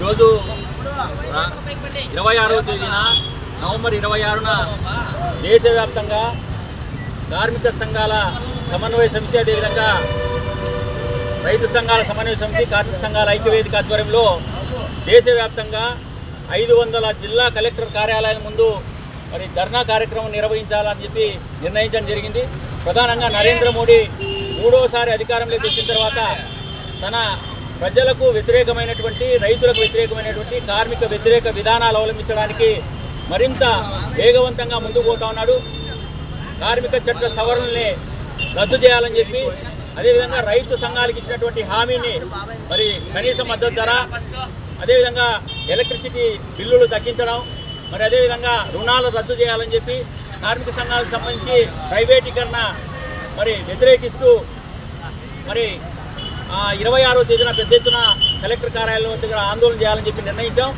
ఈరోజు 26వ తేదీన నవంబర్ 26న దేశవ్యాప్తంగా కార్మిక సంఘాల సమన్వయ సమితి, అదేవిధంగా రైతు సంఘాల సమన్వయ సమితి, కార్మిక సంఘాల ఐక్యవేదిక ఆధ్వర్యంలో దేశవ్యాప్తంగా 500 జిల్లా కలెక్టర్ కార్యాలయాల ముందు మరి ధర్నా కార్యక్రమం నిర్వహించాలని చెప్పి నిర్ణయించడం జరిగింది. ప్రధానంగా నరేంద్ర మోడీ మూడోసారి అధికారంలోకి వచ్చిన తర్వాత తన ప్రజలకు వ్యతిరేకమైనటువంటి, రైతులకు వ్యతిరేకమైనటువంటి కార్మిక వ్యతిరేక విధానాలు అవలంబించడానికి మరింత వేగవంతంగా ముందుకు పోతా ఉన్నాడు. కార్మిక చట్ట సవరణల్ని రద్దు చేయాలని చెప్పి, అదేవిధంగా రైతు సంఘాలకు ఇచ్చినటువంటి హామీని మరి కనీస మద్దతు ధర, అదేవిధంగా ఎలక్ట్రిసిటీ బిల్లులు తగ్గించడం, మరి అదేవిధంగా రుణాలు రద్దు చేయాలని చెప్పి కార్మిక సంఘాలకు సంబంధించి ప్రైవేటీకరణ మరి వ్యతిరేకిస్తూ మరి 26వ తేదీన పెద్ద ఎత్తున కలెక్టర్ కార్యాలయం దగ్గర ఆందోళన చేయాలని చెప్పి నిర్ణయించాం.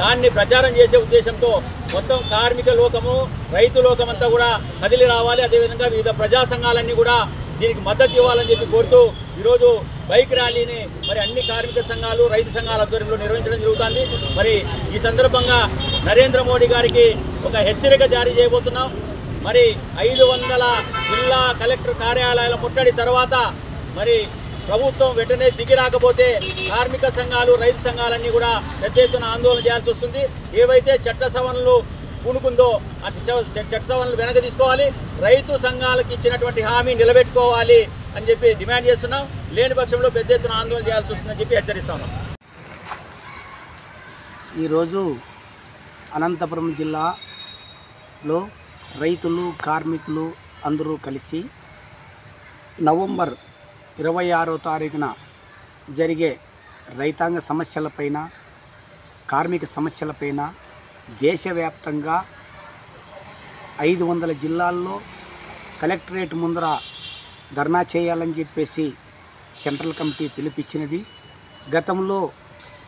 దాన్ని ప్రచారం చేసే ఉద్దేశంతో మొత్తం కార్మిక లోకము, రైతు లోకం అంతా కూడా కదిలి రావాలి. అదేవిధంగా వివిధ ప్రజా సంఘాలన్నీ కూడా దీనికి మద్దతు ఇవ్వాలని చెప్పి కోరుతూ ఈరోజు బైక్ ర్యాలీని మరి అన్ని కార్మిక సంఘాలు, రైతు సంఘాల ఆధ్వర్యంలో నిర్వహించడం జరుగుతుంది. మరి ఈ సందర్భంగా నరేంద్ర మోడీ గారికి ఒక హెచ్చరిక జారీ చేయబోతున్నాం. మరి 500 జిల్లా కలెక్టర్ కార్యాలయాల ముట్టడి తర్వాత మరి ప్రభుత్వం వెంటనే దిగి రాకపోతే కార్మిక సంఘాలు, రైతు సంఘాలన్నీ కూడా పెద్ద ఎత్తున ఆందోళన చేయాల్సి వస్తుంది. ఏవైతే చట్ట సవరణలు పూనుకుందో ఆ చట్ట సవరణలు వెనక తీసుకోవాలి, రైతు సంఘాలకు ఇచ్చినటువంటి హామీ నిలబెట్టుకోవాలి అని చెప్పి డిమాండ్ చేస్తున్నాం. లేని పక్షంలో పెద్ద ఎత్తున ఆందోళన చేయాల్సి వస్తుందని చెప్పి హెచ్చరిస్తున్నాం. ఈరోజు అనంతపురం జిల్లాలో రైతులు, కార్మికులు అందరూ కలిసి నవంబర్ 26వ తారీఖున జరిగే రైతాంగ సమస్యలపైన, కార్మిక సమస్యలపైన దేశవ్యాప్తంగా 500 జిల్లాల్లో కలెక్టరేట్ ముందర ధర్నా చేయాలని చెప్పేసి సెంట్రల్ కమిటీ పిలుపిచ్చినది. గతంలో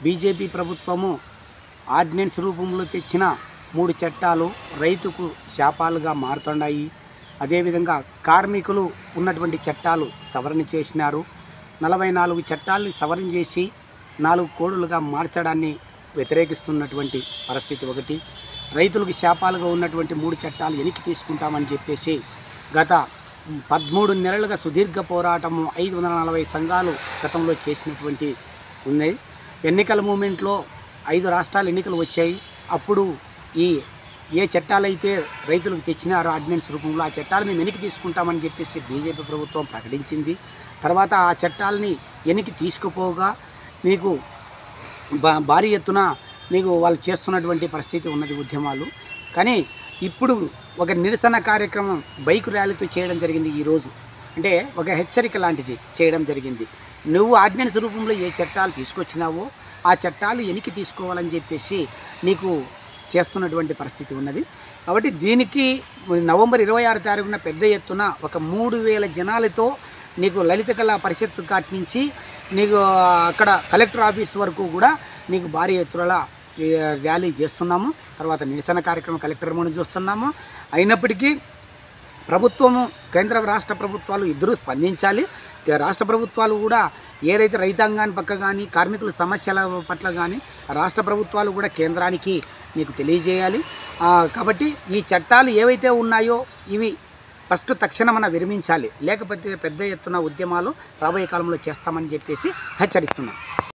బీజేపీ ప్రభుత్వము ఆర్డినెన్స్ రూపంలో తెచ్చిన 3 చట్టాలు రైతుకు శాపాలుగా మారుతున్నాయి. అదేవిధంగా కార్మికులు ఉన్నటువంటి చట్టాలు సవరణ చేసినారు. 44 చట్టాలని సవరణ చేసి 4 కోడులుగా మార్చడాన్ని వ్యతిరేకిస్తున్నటువంటి పరిస్థితి ఒకటి. రైతులకు శాపాలుగా ఉన్నటువంటి 3 చట్టాలు వెనక్కి తీసుకుంటామని చెప్పేసి గత 13 నెలలుగా సుదీర్ఘ పోరాటము 540 సంఘాలు గతంలో చేసినటువంటి ఉన్నాయి. ఎన్నికల మూమెంట్లో 5 రాష్ట్రాలు ఎన్నికలు వచ్చాయి. అప్పుడు ఏ చట్టాలైతే రైతులకు తెచ్చినారో ఆర్డినెన్స్ రూపంలో ఆ చట్టాలు మేము వెనక్కి తీసుకుంటామని చెప్పేసి బీజేపీ ప్రభుత్వం ప్రకటించింది. తర్వాత ఆ చట్టాలని వెనక్కి తీసుకుపోగా మీకు భారీ ఎత్తున మీకు వాళ్ళు చేస్తున్నటువంటి పరిస్థితి ఉన్నది ఉద్యమాలు. కానీ ఇప్పుడు ఒక నిరసన కార్యక్రమం బైక్ ర్యాలీతో చేయడం జరిగింది. ఈరోజు అంటే ఒక హెచ్చరిక లాంటిది చేయడం జరిగింది. నువ్వు ఆర్డినెన్స్ రూపంలో ఏ చట్టాలు తీసుకొచ్చినావో ఆ చట్టాలు వెనక్కి తీసుకోవాలని చెప్పేసి నీకు చేస్తున్నటువంటి పరిస్థితి ఉన్నది. కాబట్టి దీనికి నవంబర్ 26వ తారీఖున పెద్ద ఎత్తున ఒక 3000 జనాలతో నీకు లలిత కళా పరిషత్ కాటి నుంచి నీకు అక్కడ కలెక్టర్ ఆఫీస్ వరకు కూడా నీకు భారీ ఎత్తున ర్యాలీ చేస్తున్నాము. తర్వాత నిరసన కార్యక్రమం కలెక్టర్ ముందు చూస్తున్నాము. అయినప్పటికీ ప్రభుత్వము, కేంద్ర రాష్ట్ర ప్రభుత్వాలు ఇద్దరూ స్పందించాలి. రాష్ట్ర ప్రభుత్వాలు కూడా ఏదైతే రైతాంగాన్ని పక్క కానీ, కార్మికుల సమస్యల పట్ల కానీ రాష్ట్ర ప్రభుత్వాలు కూడా కేంద్రానికి నీకు తెలియజేయాలి. కాబట్టి ఈ చట్టాలు ఏవైతే ఉన్నాయో ఇవి ఫస్ట్ తక్షణం విరమించాలి. లేకపోతే పెద్ద ఎత్తున ఉద్యమాలు రాబోయే కాలంలో చేస్తామని చెప్పేసి హెచ్చరిస్తున్నాం.